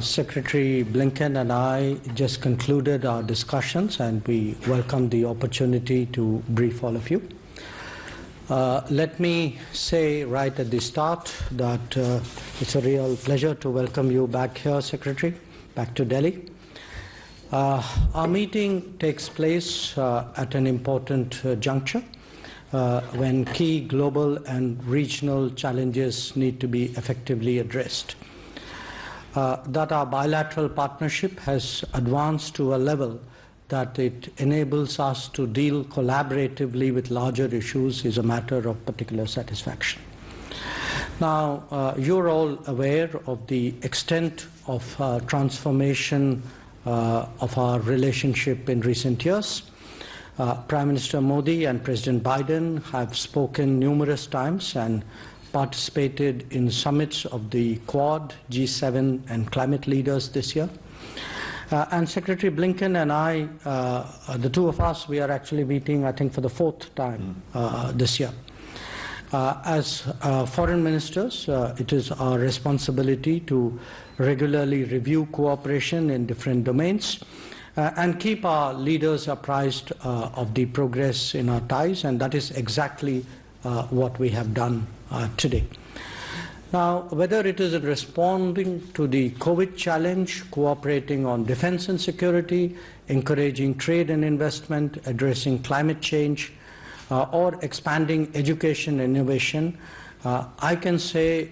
Secretary Blinken and I just concluded our discussions and we welcome the opportunity to brief all of you. Let me say right at the start that it's a real pleasure to welcome you back here, Secretary, back to Delhi. Our meeting takes place at an important juncture when key global and regional challenges need to be effectively addressed. That our bilateral partnership has advanced to a level that it enables us to deal collaboratively with larger issues is a matter of particular satisfaction. Now, you're all aware of the extent of transformation of our relationship in recent years. Prime Minister Modi and President Biden have spoken numerous times and participated in summits of the Quad, G7 and climate leaders this year. And Secretary Blinken and I, the two of us, we are actually meeting, I think, for the fourth time this year. As foreign ministers, it is our responsibility to regularly review cooperation in different domains and keep our leaders apprised of the progress in our ties, and that is exactly what we have done today. Now, whether it is in responding to the COVID challenge, cooperating on defense and security, encouraging trade and investment, addressing climate change, or expanding education and innovation, I can say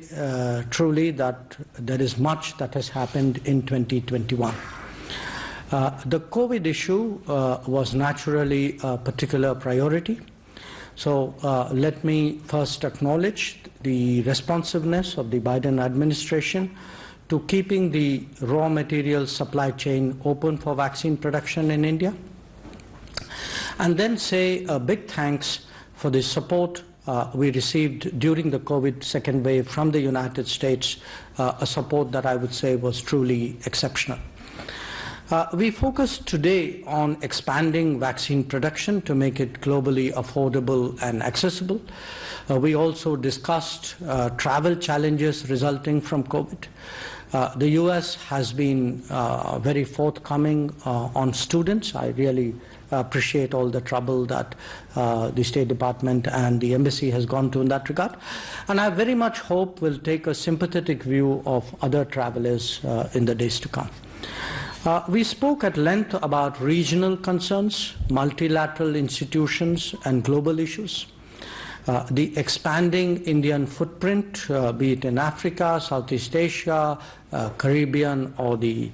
truly that there is much that has happened in 2021. The COVID issue was naturally a particular priority. So let me first acknowledge the responsiveness of the Biden administration to keeping the raw material supply chain open for vaccine production in India. And then say a big thanks for the support we received during the COVID second wave from the United States, a support that I would say was truly exceptional. We focused today on expanding vaccine production to make it globally affordable and accessible. We also discussed travel challenges resulting from COVID. The US has been very forthcoming on students. I really appreciate all the trouble that the State Department and the Embassy has gone to in that regard. And I very much hope we'll take a sympathetic view of other travelers in the days to come. We spoke at length about regional concerns, multilateral institutions, and global issues. The expanding Indian footprint, be it in Africa, Southeast Asia, Caribbean, or the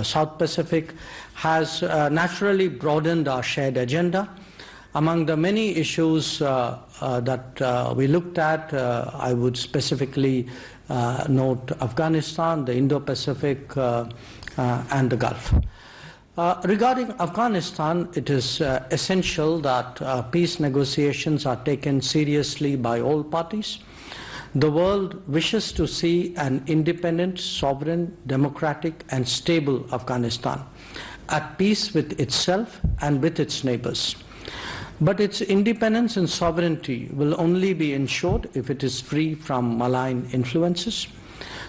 South Pacific, has naturally broadened our shared agenda. Among the many issues that we looked at, I would specifically note Afghanistan, the Indo-Pacific, and the Gulf. Regarding Afghanistan, it is essential that peace negotiations are taken seriously by all parties. The world wishes to see an independent, sovereign, democratic, and stable Afghanistan at peace with itself and with its neighbors. But its independence and sovereignty will only be ensured if it is free from malign influences.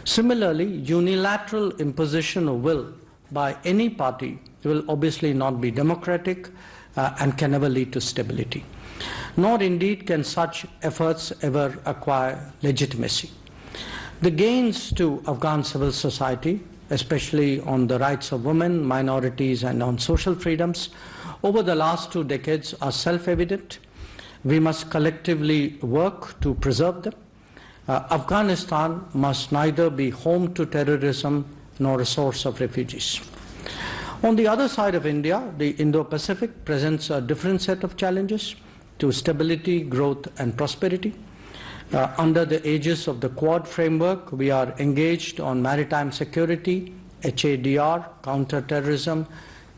Similarly, unilateral imposition of will by any party will obviously not be democratic and can never lead to stability. Nor indeed can such efforts ever acquire legitimacy. The gains to Afghan civil society, especially on the rights of women, minorities, and on social freedoms, over the last 2 decades are self-evident. We must collectively work to preserve them. Afghanistan must neither be home to terrorism nor a source of refugees. On the other side of India, the Indo-Pacific presents a different set of challenges to stability, growth, and prosperity. Under the aegis of the Quad framework, we are engaged on maritime security, HADR, counter-terrorism,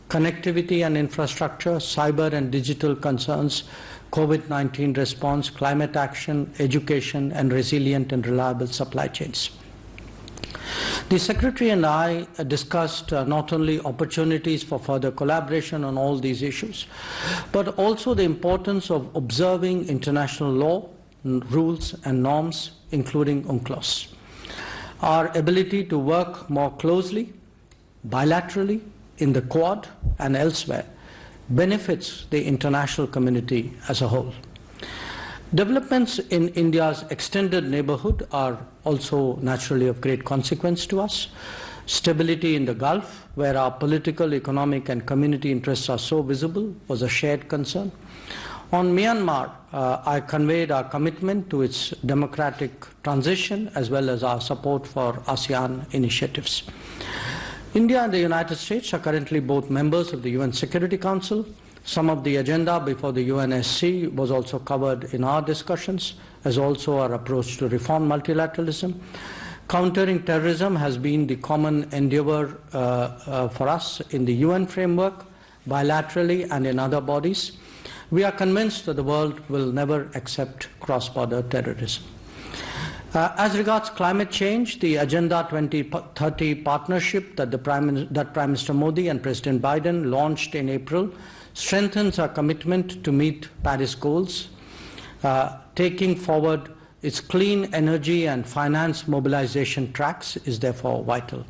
connectivity and infrastructure, cyber and digital concerns, COVID-19 response, climate action, education, and resilient and reliable supply chains. The Secretary and I discussed not only opportunities for further collaboration on all these issues, but also the importance of observing international law, rules, and norms, including UNCLOS. Our ability to work more closely, bilaterally, in the Quad and elsewhere benefits the international community as a whole. Developments in India's extended neighborhood are also naturally of great consequence to us. Stability in the Gulf, where our political, economic and community interests are so visible, was a shared concern. On Myanmar, I conveyed our commitment to its democratic transition as well as our support for ASEAN initiatives. India and the United States are currently both members of the UN Security Council. Some of the agenda before the UNSC was also covered in our discussions, as also our approach to reform multilateralism. Countering terrorism has been the common endeavor for us in the UN framework, bilaterally and in other bodies. We are convinced that the world will never accept cross-border terrorism. As regards climate change, the Agenda 2030 partnership that Prime Minister Modi and President Biden launched in April strengthens our commitment to meet Paris goals. Taking forward its clean energy and finance mobilization tracks is therefore vital.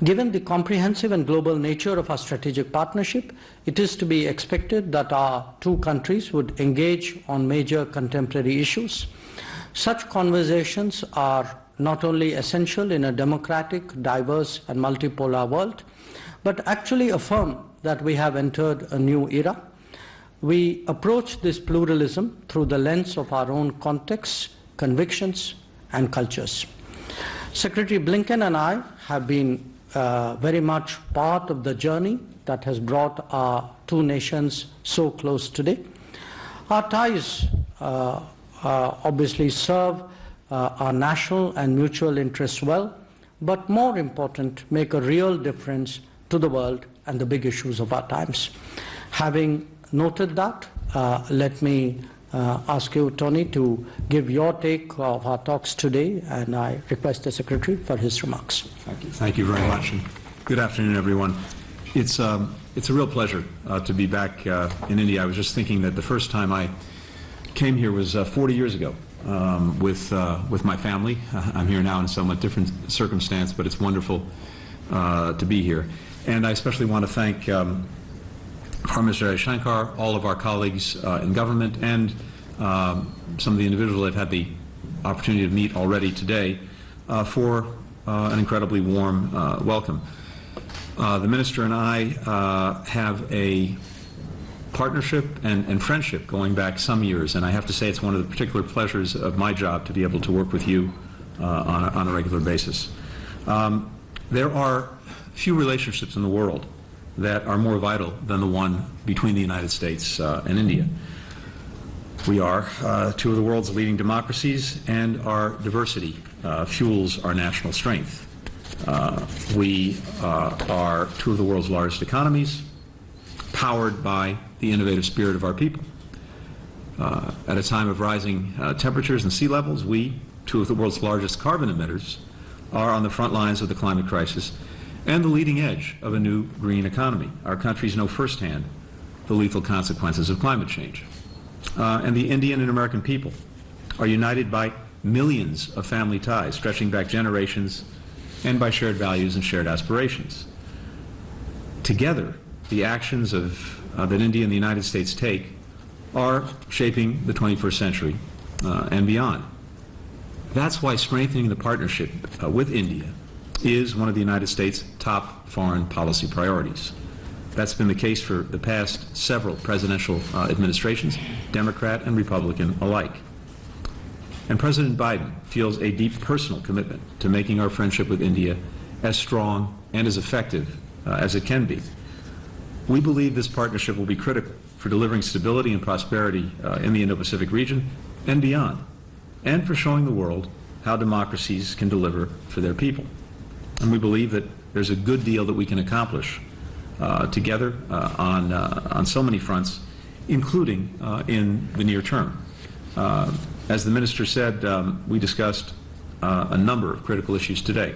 Given the comprehensive and global nature of our strategic partnership, it is to be expected that our two countries would engage on major contemporary issues. Such conversations are not only essential in a democratic, diverse and multipolar world, but actually affirm that we have entered a new era. We approach this pluralism through the lens of our own contexts, convictions and cultures. Secretary Blinken and I have been very much part of the journey that has brought our two nations so close today. Our ties obviously serve our national and mutual interests well, but more important, make a real difference to the world and the big issues of our times. Having noted that, let me ask you, Tony, to give your take of our talks today, and I request the Secretary for his remarks. Thank you. Thank you very much, and good afternoon, everyone. It's a real pleasure to be back in India. I was just thinking that the first time I came here was 40 years ago with my family. I'm here now in a somewhat different circumstance, but it's wonderful to be here. And I especially want to thank Prime Minister Jaishankar, all of our colleagues in government, and some of the individuals I've had the opportunity to meet already today for an incredibly warm welcome. The Minister and I have a partnership and friendship going back some years, and I have to say it's one of the particular pleasures of my job to be able to work with you on a regular basis. There are few relationships in the world that are more vital than the one between the United States and India. We are two of the world's leading democracies, and our diversity fuels our national strength. We are two of the world's largest economies, powered by the innovative spirit of our people. At a time of rising temperatures and sea levels, we, two of the world's largest carbon emitters, are on the front lines of the climate crisis and the leading edge of a new green economy. Our countries know firsthand the lethal consequences of climate change. And the Indian and American people are united by millions of family ties stretching back generations and by shared values and shared aspirations. Together, the actions that India and the United States take are shaping the 21st century and beyond. That's why strengthening the partnership with India is one of the United States' top foreign policy priorities. That's been the case for the past several presidential administrations, Democrat and Republican alike. And President Biden feels a deep personal commitment to making our friendship with India as strong and as effective as it can be. We believe this partnership will be critical for delivering stability and prosperity in the Indo-Pacific region and beyond, and for showing the world how democracies can deliver for their people. And we believe that there's a good deal that we can accomplish together on so many fronts, including in the near term. As the Minister said, we discussed a number of critical issues today,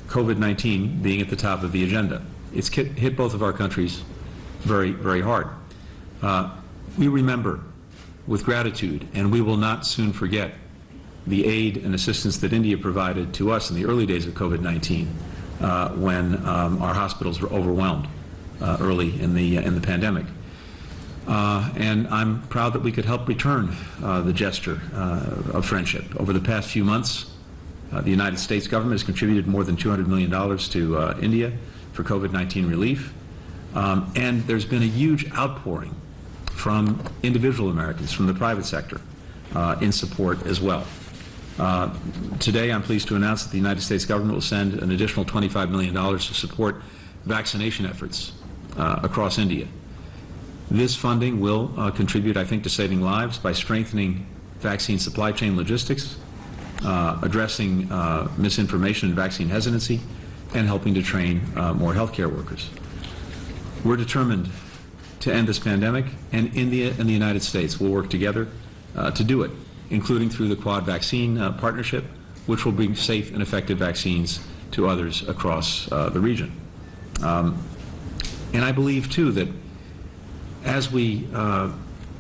COVID-19 being at the top of the agenda. It's hit both of our countries very, very hard. We remember with gratitude, and we will not soon forget the aid and assistance that India provided to us in the early days of COVID-19 when our hospitals were overwhelmed early in the pandemic. And I'm proud that we could help return the gesture of friendship. Over the past few months, the United States government has contributed more than $200 million to India for COVID-19 relief. And there's been a huge outpouring from individual Americans, from the private sector, in support as well. Today, I'm pleased to announce that the United States government will send an additional $25 million to support vaccination efforts across India. This funding will contribute, I think, to saving lives by strengthening vaccine supply chain logistics, addressing misinformation and vaccine hesitancy, and helping to train more healthcare workers. We're determined to end this pandemic, and India and the United States will work together to do it, including through the Quad vaccine partnership, which will bring safe and effective vaccines to others across the region. And I believe, too, that as we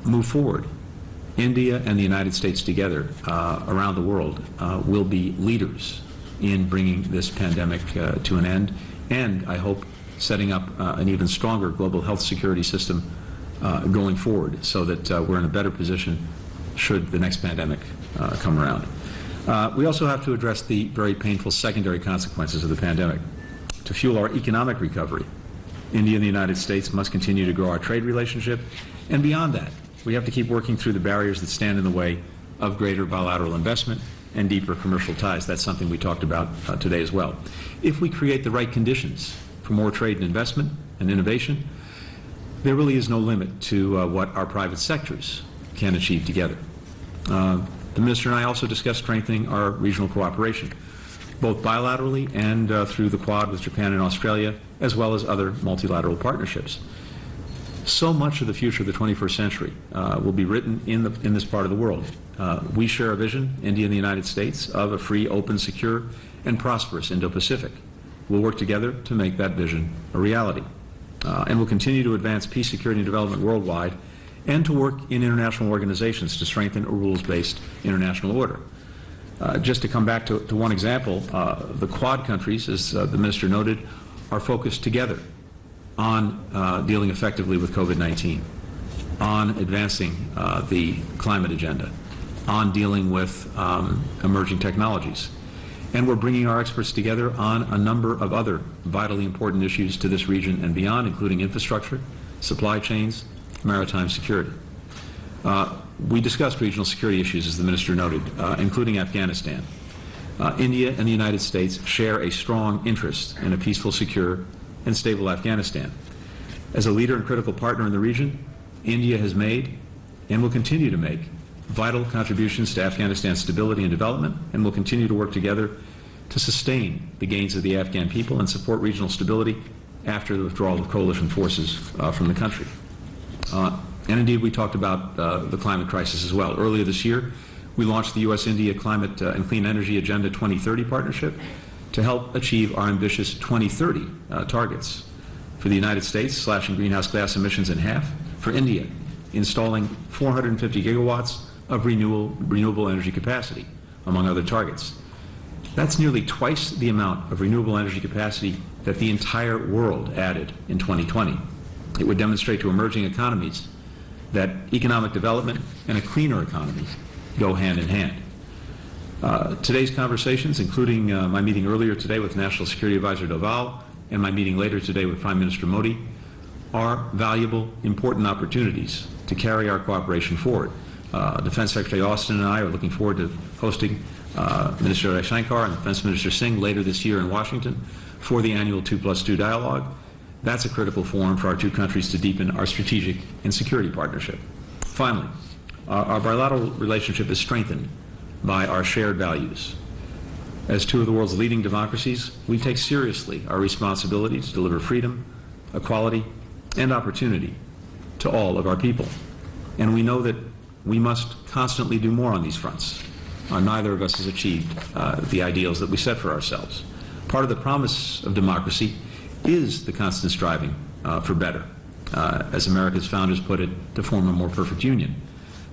move forward, India and the United States together around the world will be leaders in bringing this pandemic to an end, and I hope setting up an even stronger global health security system going forward, so that we're in a better position should the next pandemic come around. We also have to address the very painful secondary consequences of the pandemic. To fuel our economic recovery, India and the United States must continue to grow our trade relationship, and beyond that, we have to keep working through the barriers that stand in the way of greater bilateral investment and deeper commercial ties. That's something we talked about today as well. If we create the right conditions for more trade and investment and innovation, there really is no limit to what our private sectors can achieve together. The Minister and I also discussed strengthening our regional cooperation, both bilaterally and through the Quad with Japan and Australia, as well as other multilateral partnerships. So much of the future of the 21st century will be written in this part of the world. We share a vision, India and the United States, of a free, open, secure, and prosperous Indo-Pacific. We'll work together to make that vision a reality. And we'll continue to advance peace, security, and development worldwide, and to work in international organizations to strengthen a rules-based international order. Just to come back to one example, the Quad countries, as the Minister noted, are focused together on dealing effectively with COVID-19, on advancing the climate agenda, on dealing with emerging technologies. And we're bringing our experts together on a number of other vitally important issues to this region and beyond, including infrastructure, supply chains, maritime security. We discussed regional security issues, as the Minister noted, including Afghanistan. India and the United States share a strong interest in a peaceful, secure, and stable Afghanistan. As a leader and critical partner in the region, India has made and will continue to make vital contributions to Afghanistan's stability and development, and will continue to work together to sustain the gains of the Afghan people and support regional stability after the withdrawal of coalition forces from the country. And indeed, we talked about the climate crisis as well. Earlier this year, we launched the U.S.-India Climate and Clean Energy Agenda 2030 partnership to help achieve our ambitious 2030 targets. For the United States, slashing greenhouse gas emissions in half. For India, installing 450 gigawatts of renewable energy capacity, among other targets. That's nearly twice the amount of renewable energy capacity that the entire world added in 2020. It would demonstrate to emerging economies that economic development and a cleaner economy go hand in hand. Today's conversations, including my meeting earlier today with National Security Advisor Doval and my meeting later today with Prime Minister Modi, are valuable, important opportunities to carry our cooperation forward. Defense Secretary Austin and I are looking forward to hosting Minister Jaishankar and Defense Minister Singh later this year in Washington for the annual 2+2 dialogue. That's a critical forum for our two countries to deepen our strategic and security partnership. Finally, our bilateral relationship is strengthened by our shared values. As two of the world's leading democracies, we take seriously our responsibility to deliver freedom, equality, and opportunity to all of our people. And we know that we must constantly do more on these fronts. Neither of us has achieved the ideals that we set for ourselves. Part of the promise of democracy is the constant striving for better, as America's founders put it, to form a more perfect union,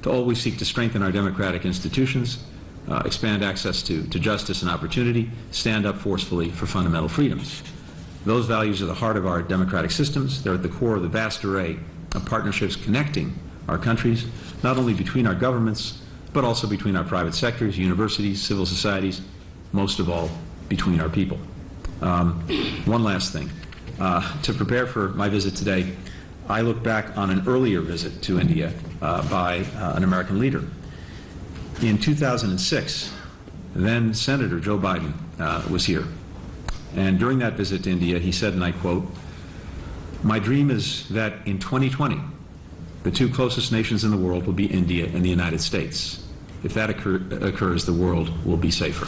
to always seek to strengthen our democratic institutions, expand access to justice and opportunity, stand up forcefully for fundamental freedoms. Those values are the heart of our democratic systems. They're at the core of the vast array of partnerships connecting our countries, not only between our governments, but also between our private sectors, universities, civil societies, most of all, between our people. One last thing. To prepare for my visit today, I look back on an earlier visit to India by an American leader. In 2006, then Senator Joe Biden was here. And during that visit to India, he said, and I quote, "My dream is that in 2020, the two closest nations in the world will be India and the United States. If that occurs, the world will be safer."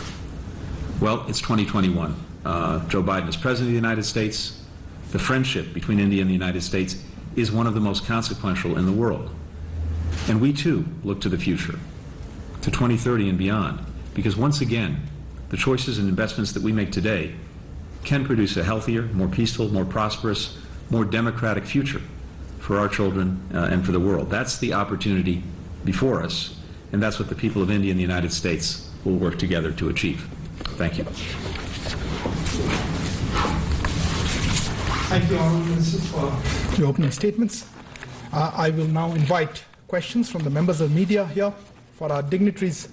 Well, it's 2021. Joe Biden is President of the United States. The friendship between India and the United States is one of the most consequential in the world. And we too look to the future, to 2030 and beyond, because once again, the choices and investments that we make today can produce a healthier, more peaceful, more prosperous, more democratic future for our children and for the world. That's the opportunity before us, and that's what the people of India and the United States will work together to achieve. Thank you. Thank you, Honourable Minister, for the opening statements. I will now invite questions from the members of the media here. For our dignitaries,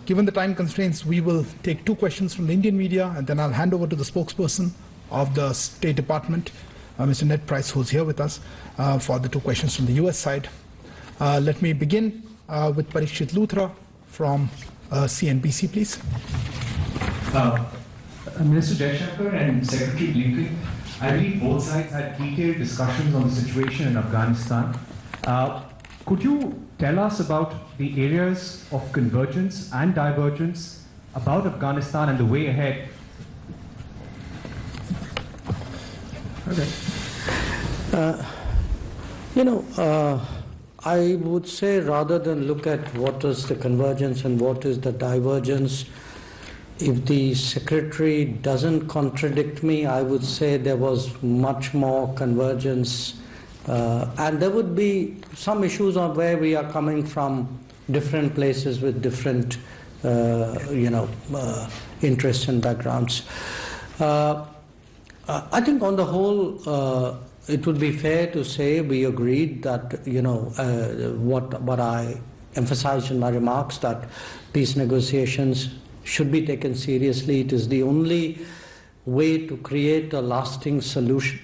given the time constraints, we will take 2 questions from the Indian media, and then I'll hand over to the spokesperson of the State Department, Mr. Ned Price, who's here with us, for the 2 questions from the US side. Let me begin with Parikshit Luthra from CNBC, please. Minister Jaishankar and Secretary Blinken, I believe both sides had detailed discussions on the situation in Afghanistan. Could you tell us about the areas of convergence and divergence about Afghanistan and the way ahead? Okay. I would say, rather than look at what is the convergence and what is the divergence, if the Secretary doesn't contradict me, I would say there was much more convergence, and there would be some issues on where we are coming from different places with different interests and backgrounds. I think on the whole, it would be fair to say we agreed that, what I emphasized in my remarks, that peace negotiations should be taken seriously. It is the only way to create a lasting solution,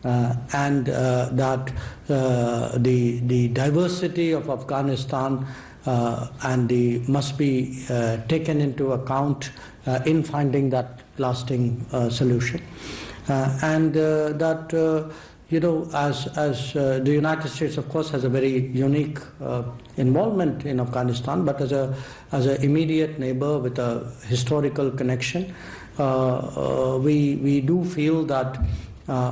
and that the diversity of Afghanistan must be taken into account in finding that lasting solution, and that as the United States, of course, has a very unique involvement in Afghanistan, but as an immediate neighbor with a historical connection, we do feel that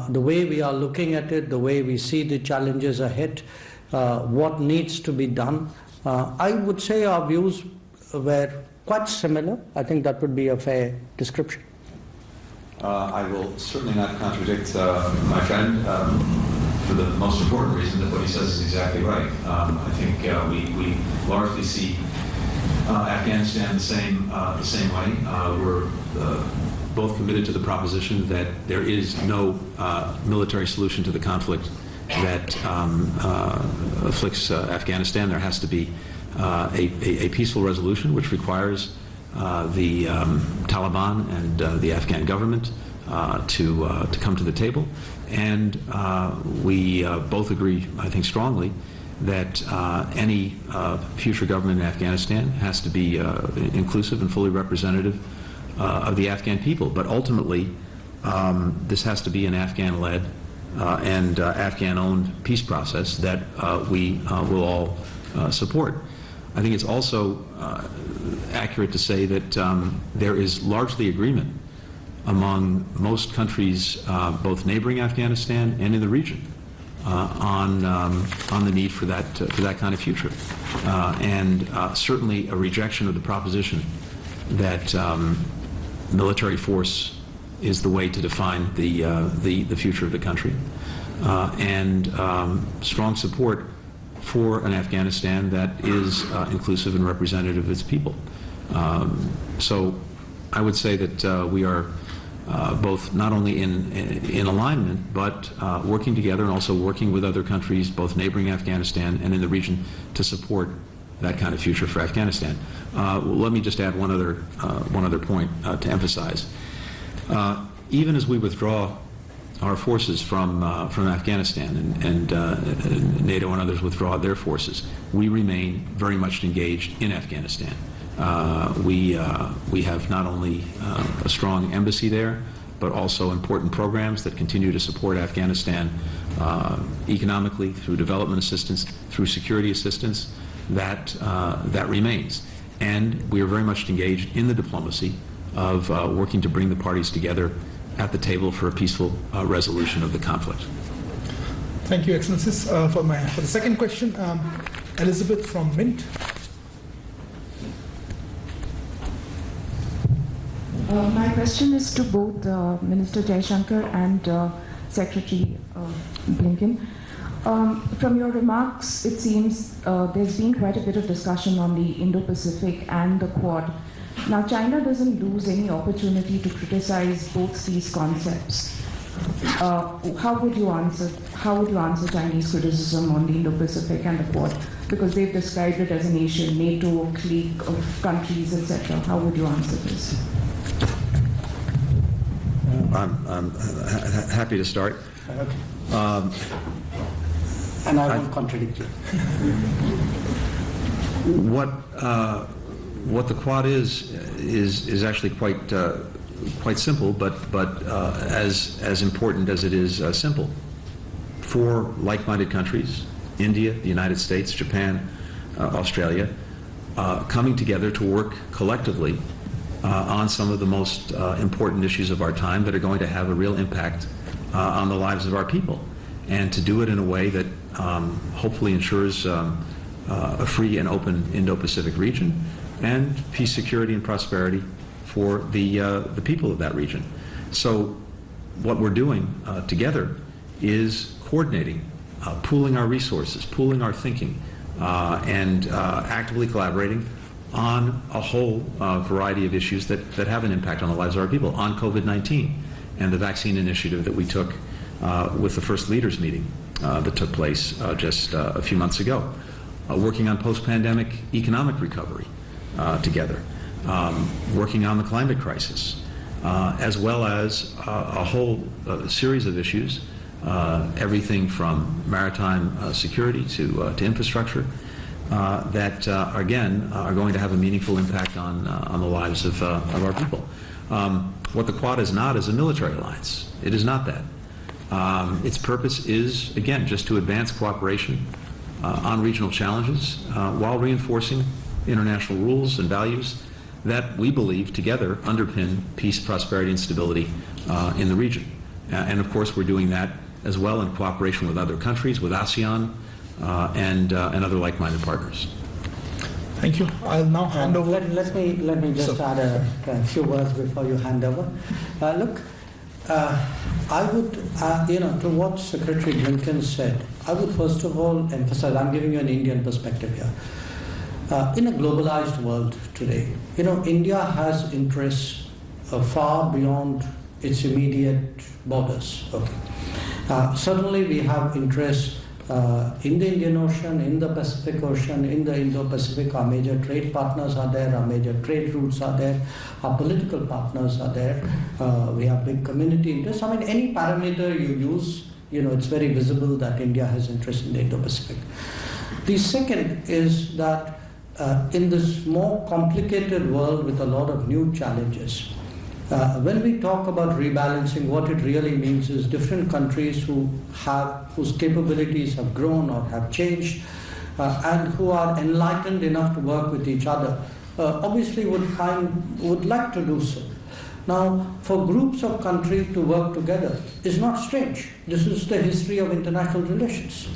the way we are looking at it, the way we see the challenges ahead, what needs to be done, I would say our views were quite similar. I think that would be a fair description. I will certainly not contradict my friend for the most important reason that what he says is exactly right. I think we largely see Afghanistan the same way. We're both committed to the proposition that there is no military solution to the conflict that afflicts Afghanistan. There has to be a peaceful resolution, which requires the Taliban and the Afghan government to come to the table, and we both agree, I think, strongly that any future government in Afghanistan has to be inclusive and fully representative of the Afghan people. But ultimately, this has to be an Afghan-led and Afghan-owned peace process that we will all support. I think it's also accurate to say that there is largely agreement among most countries, both neighboring Afghanistan and in the region, on the need for that kind of future, and certainly a rejection of the proposition that military force is the way to define the future of the country, and strong support for an Afghanistan that is inclusive and representative of its people. So I would say that we are both not only in alignment, but working together and also working with other countries, both neighboring Afghanistan and in the region, to support that kind of future for Afghanistan. Let me just add one other point to emphasize. Even as we withdraw our forces from Afghanistan and NATO and others withdraw their forces, we remain very much engaged in Afghanistan. We have not only a strong embassy there, but also important programs that continue to support Afghanistan economically, through development assistance, through security assistance. That remains. And we are very much engaged in the diplomacy of working to bring the parties together at the table for a peaceful resolution of the conflict. Thank you, Excellencies. For the second question, Elizabeth from Mint. My question is to both Minister Jaishankar and Secretary Blinken. From your remarks, it seems there's been quite a bit of discussion on the Indo-Pacific and the Quad. Now, China doesn't lose any opportunity to criticize both these concepts. How would you answer Chinese criticism on the Indo-Pacific and the Quad? Because they've described it as a nation, NATO, clique of countries, etc. How would you answer this? I'm happy to start. And I won't contradict you. What the Quad is actually quite simple, but as important as it is simple. Four like-minded countries: India, the United States, Japan, Australia, coming together to work collectively on some of the most important issues of our time that are going to have a real impact on the lives of our people, and to do it in a way that hopefully ensures a free and open Indo-Pacific region and peace, security, and prosperity for the people of that region. So what we're doing together is coordinating, pooling our resources, pooling our thinking, and actively collaborating on a whole variety of issues that have an impact on the lives of our people, on COVID-19 and the vaccine initiative that we took with the first leaders meeting that took place just a few months ago, working on post-pandemic economic recovery together, working on the climate crisis, as well as a whole series of issues, everything from maritime security to infrastructure, that again are going to have a meaningful impact on the lives of our people. What the Quad is not is a military alliance. It is not that. Its purpose is, again, just to advance cooperation on regional challenges while reinforcing international rules and values that we believe together underpin peace, prosperity, and stability in the region. And of course, we're doing that as well in cooperation with other countries, with ASEAN, and other like-minded partners. Thank you. I'll now hand over. Let me just add a few words before you hand over. Look, I would, to what Secretary Blinken said, I would first of all emphasize, I'm giving you an Indian perspective here. In a globalized world today, India has interests far beyond its immediate borders. Okay. Certainly we have interests in the Indian Ocean, in the Pacific Ocean, in the Indo-Pacific. Our major trade partners are there, our major trade routes are there, our political partners are there. We have big community interests. I mean, any parameter you use, it's very visible that India has interest in the Indo-Pacific. The second is that in this more complicated world with a lot of new challenges, when we talk about rebalancing, what it really means is different countries whose capabilities have grown or have changed and who are enlightened enough to work with each other obviously would like to do so. Now, for groups of countries to work together is not strange. This is the history of international relations.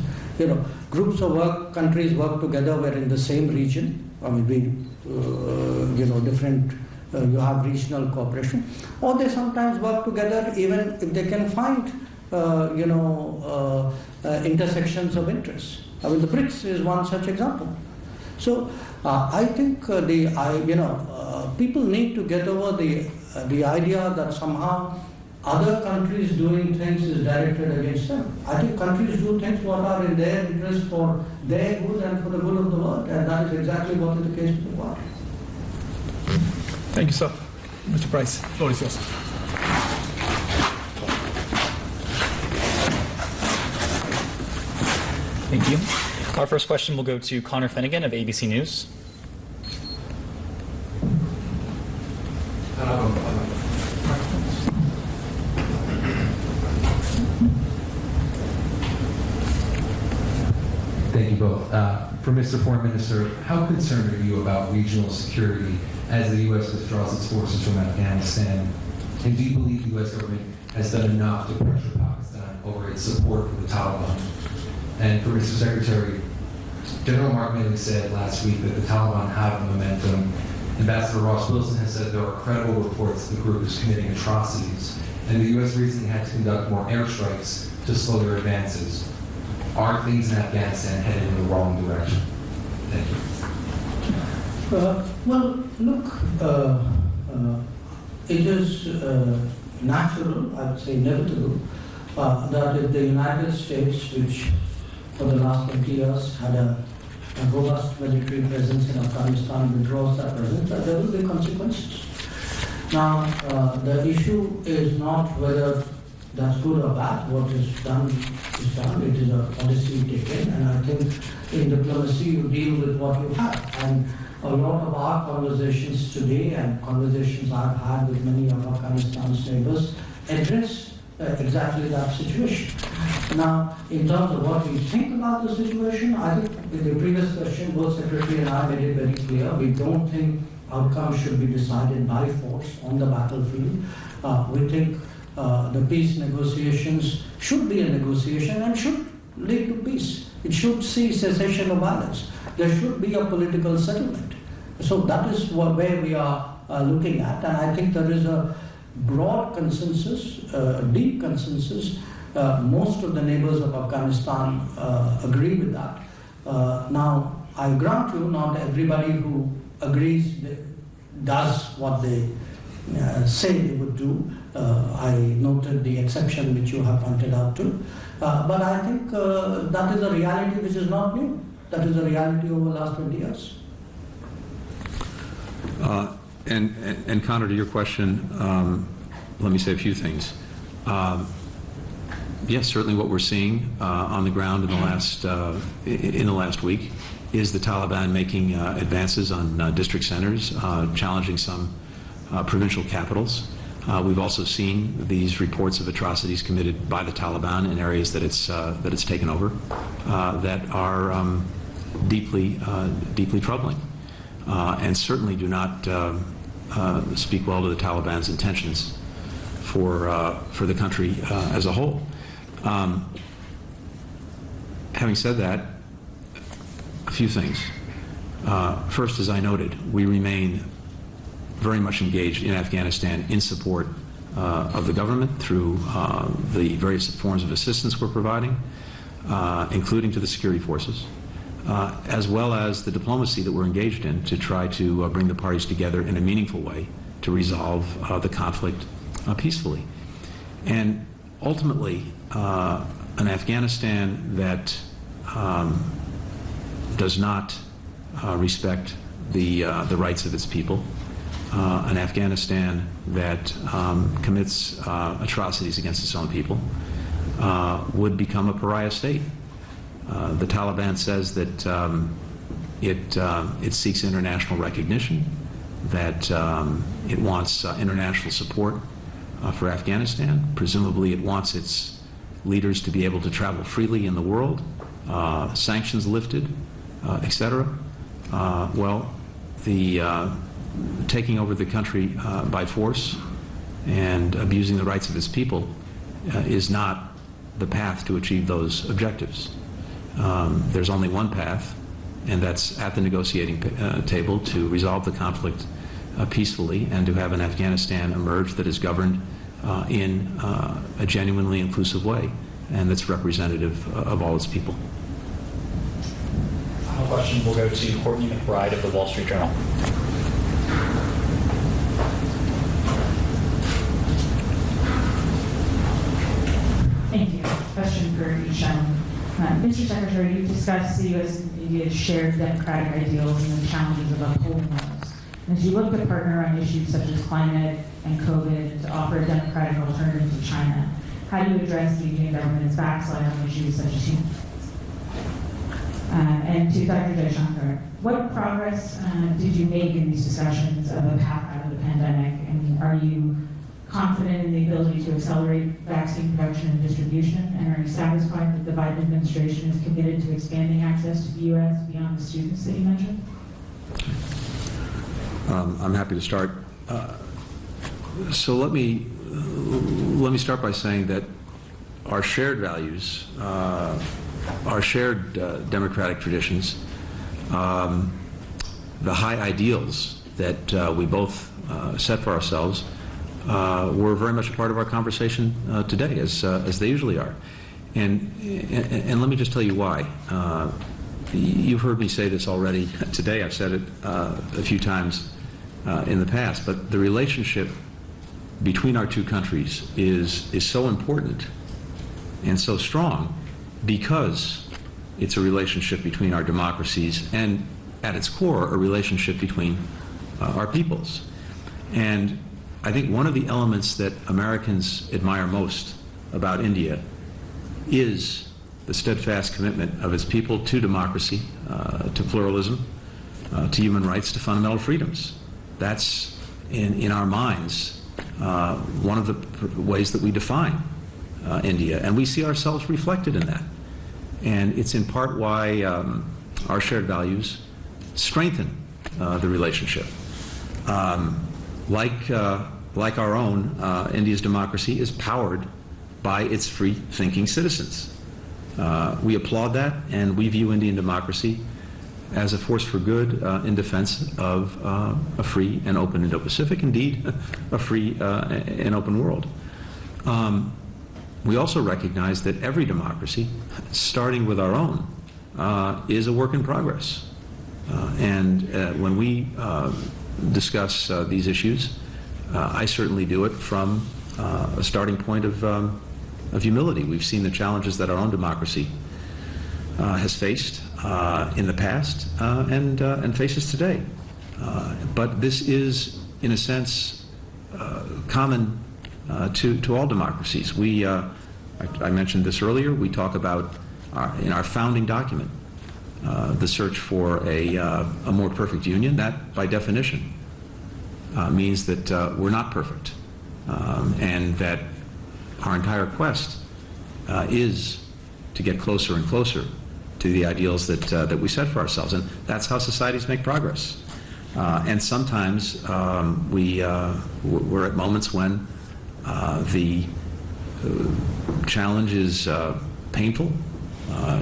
Groups of countries work together. We're in the same region. I mean, different. You have regional cooperation, or they sometimes work together even if they can find, intersections of interest. I mean, the BRICS is one such example. So I think people need to get over the idea that somehow other countries doing things is directed against them. I think countries do things what are in their interest for their good and for the good of the world, and that is exactly what is the case with the world. Thank you, sir. Mr. Price, the floor is yours. Thank you. Our first question will go to Connor Finnegan of ABC News. Thank you both. For Mr. Foreign Minister, how concerned are you about regional security as the U.S. withdraws its forces from Afghanistan? And do you believe the U.S. government has done enough to pressure Pakistan over its support for the Taliban? And for Mr. Secretary, General Mark Milley said last week that the Taliban have momentum. Ambassador Ross Wilson has said there are credible reports the group is committing atrocities, and the U.S. recently had to conduct more airstrikes to slow their advances. Are things in Afghanistan headed in the wrong direction? Thank you. Well, look, it is natural, I would say inevitable, that if the United States, which for the last 20 years had a robust military presence in Afghanistan, withdraws that presence, that there will be consequences. Now, the issue is not whether that's good or bad. What is done is done. It is a policy taken, and I think in diplomacy you deal with what you have. And a lot of our conversations today and conversations I've had with many of Afghanistan's neighbors address exactly that situation. Now, in terms of what we think about the situation, I think in the previous question, both Secretary and I made it very clear, we don't think outcomes should be decided by force on the battlefield. We think the peace negotiations should be a negotiation and should lead to peace. It should see cessation of violence. There should be a political settlement. So that is where we are looking at, and I think there is a broad consensus, deep consensus. Most of the neighbors of Afghanistan agree with that. Now, I grant you, not everybody who agrees does what they say they would do. I noted the exception which you have pointed out to. But I think that is a reality which is not new. That is a reality over the last 20 years. And Connor, to your question, let me say a few things. Yes, certainly what we're seeing on the ground in the last week is the Taliban making advances on district centers, challenging some provincial capitals. We've also seen these reports of atrocities committed by the Taliban in areas that it's taken over that are deeply troubling, and certainly do not speak well to the Taliban's intentions for the country as a whole. Having said that, a few things. First, as I noted, we remain very much engaged in Afghanistan in support of the government through the various forms of assistance we're providing, including to the security forces, as well as the diplomacy that we're engaged in to try to bring the parties together in a meaningful way to resolve the conflict peacefully. And ultimately, an Afghanistan that does not respect the rights of its people, an Afghanistan that commits atrocities against its own people, would become a pariah state. The Taliban says that it seeks international recognition, that it wants international support for Afghanistan. Presumably it wants its leaders to be able to travel freely in the world, sanctions lifted, etc. Well, the taking over the country by force and abusing the rights of its people is not the path to achieve those objectives. There's only one path, and that's at the negotiating table to resolve the conflict peacefully and to have an Afghanistan emerge that is governed in a genuinely inclusive way and that's representative of all its people. question will go to Courtney McBride of the Wall Street Journal. Thank you. Question for each gentleman. Mr. Secretary, you discussed the U.S. and India's shared democratic ideals and the challenges of upholding those. And as you look to partner on issues such as climate and COVID to offer a democratic alternative to China, how do you address the Indian government's backslide on issues such as human rights? And to Dr. Jaishankar, what progress did you make in these discussions of a path out of the pandemic? And are you confident in the ability to accelerate vaccine production and distribution? And are you satisfied that the Biden administration is committed to expanding access to the U.S. beyond the students that you mentioned? I'm happy to start. So let me start by saying that our shared values, our shared democratic traditions, the high ideals that we both set for ourselves were very much a part of our conversation today, as they usually are. And let me just tell you why. You've heard me say this already today. I've said it a few times in the past, but the relationship between our two countries is so important and so strong because it's a relationship between our democracies and, at its core, a relationship between our peoples. And I think one of the elements that Americans admire most about India is the steadfast commitment of its people to democracy, to pluralism, to human rights, to fundamental freedoms. That's, in our minds, one of the ways that we define India, and we see ourselves reflected in that. And it's in part why our shared values strengthen the relationship. Like our own, India's democracy is powered by its free-thinking citizens. We applaud that, and we view Indian democracy as a force for good in defense of a free and open Indo-Pacific, indeed, a free and open world. We also recognize that every democracy, starting with our own, is a work in progress. And when we discuss these issues, I certainly do it from a starting point of humility. We've seen the challenges that our own democracy has faced in the past and faces today. But this is, in a sense, common to all democracies. I mentioned this earlier. We talk about, in our founding document, the search for a more perfect union. That, by definition, means that we're not perfect, and that our entire quest is to get closer and closer to the ideals that we set for ourselves, and that's how societies make progress. And sometimes we're at moments when the challenge is painful.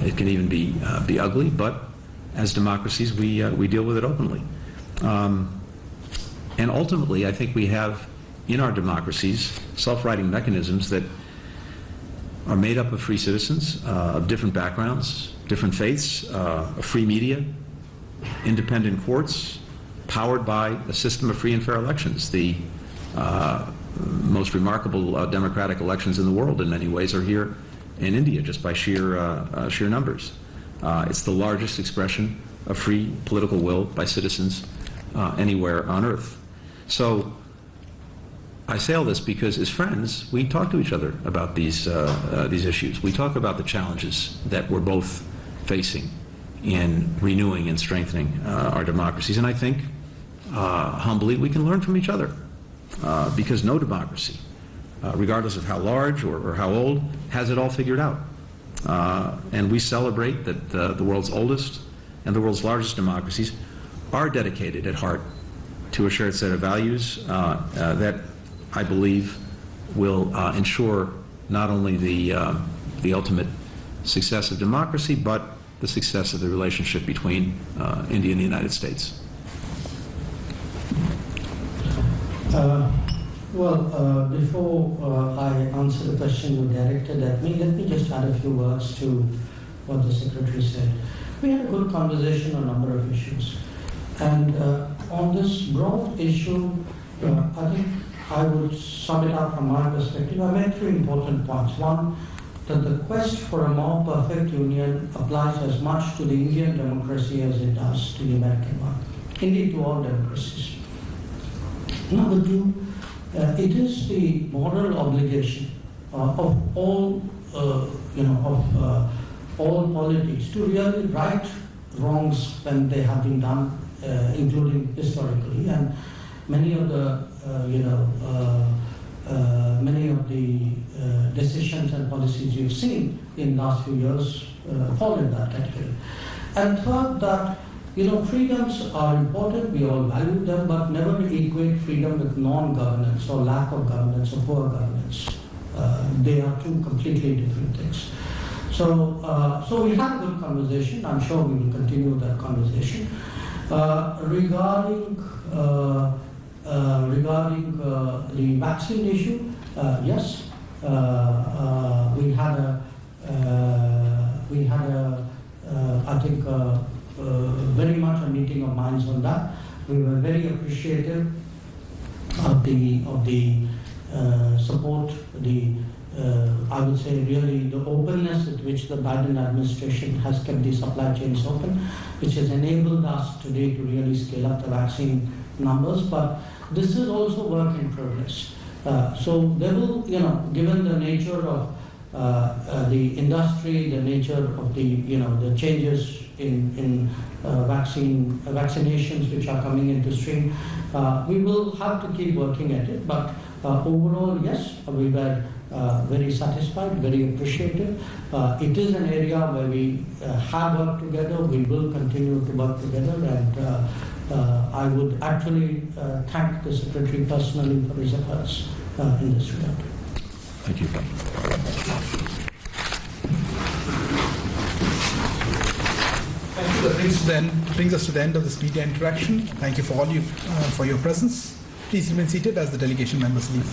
It can even be ugly, but as democracies, we deal with it openly. And ultimately, I think we have in our democracies self-righting mechanisms that are made up of free citizens of different backgrounds, different faiths, a free media, independent courts, powered by a system of free and fair elections. The most remarkable democratic elections in the world in many ways are here in India, just by sheer numbers. It's the largest expression of free political will by citizens anywhere on earth. So I say all this because as friends, we talk to each other about these issues. We talk about the challenges that we're both facing in renewing and strengthening our democracies. And I think, humbly, we can learn from each other because no democracy, regardless of how large or how old, has it all figured out. And we celebrate that the world's oldest and the world's largest democracies are dedicated at heart to a shared set of values that I believe will ensure not only the ultimate success of democracy, but the success of the relationship between India and the United States. Before I answer the question you directed at me, let me just add a few words to what the Secretary said. We had a good conversation on a number of issues. And on this broad issue, I think I would sum it up from my perspective. I made 3 important points. One, that the quest for a more perfect union applies as much to the Indian democracy as it does to the American one. Indeed, to all democracies. Number 2, it is the moral obligation of all, all politics to really right wrongs when they have been done, including historically, and many of the decisions and policies you've seen in the last few years fall in that category. And third, that freedoms are important, we all value them, but never equate freedom with non-governance or lack of governance or poor governance. They are 2 completely different things. So we had a good conversation. I'm sure we will continue that conversation. Regarding the vaccine issue, yes, we had I think very much a meeting of minds on that. We were very appreciative of the support, I would say really the openness at which the Biden administration has kept the supply chains open, which has enabled us today to really scale up the vaccine numbers. But this is also work in progress. So there will, given the nature of the industry, the nature of the changes in vaccinations which are coming into stream, we will have to keep working at it. But overall, yes, we were very satisfied, very appreciative. It is an area where we have worked together. We will continue to work together, and I would actually thank the Secretary personally for his efforts in this regard. Thank you. Thank you. That brings us to the end of this media interaction. Thank you for all you for your presence. Please remain seated as the delegation members leave.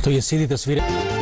तो ये सीधी तस्वीरें